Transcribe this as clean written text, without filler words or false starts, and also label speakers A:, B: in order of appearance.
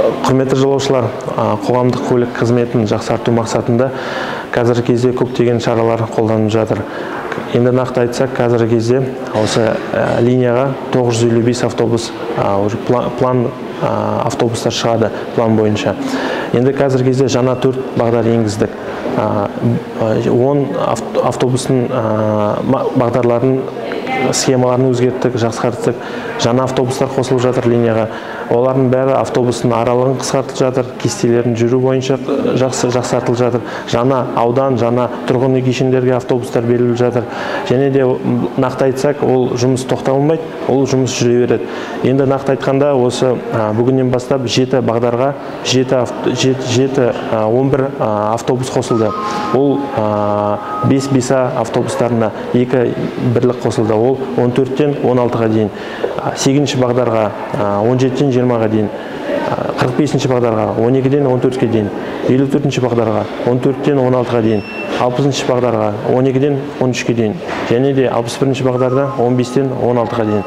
A: Құрметті жолаушылар, қоғамдық көлік қызметін жақсарту мақсатында қазіргі кезде көптеген шаралар қолданылып жатыр. Енді нақты айтсақ, қазіргі кезде осы линияға 955 автобус план автобустар шығады план бойынша. Енді қазіргі кезде жаңа 4 бағдар енгіздік. 10 автобустың бағдарларын схемаларын өзгерттік, жақсарттық. Жаңа автобустар қосылып жатыр линияға. Олардың бәрі автобустың аралығын қысқартып жатыр, кестелерін жүру бойынша жақсартылып жатыр. Жаңа аудан, жаңа тұрғын үй кешендерге автобустар беріліп жатыр. Және де нақты айтсақ, ол жұмыс тоқталмайды, ол жұмыс жүре береді. Енді нақты айтқанда, осы бүгіннен бастап 7 бағдарға 11 автобус қосылды. Ол 5 биса автобустарына 2 бірлік қосылды. Ол 14-тен 16-ға дейін. 8-ші бағдарға 17-тен 20-ға дейін. 45-ші бағдарға 12-ден 14-ке дейін. 54-ші бағдарға 14-тен 16-ға дейін. 60-ші бағдарға 12-ден 13-ке дейін. Және де 61-ші бағдарда 15-тен 16-ға дейін.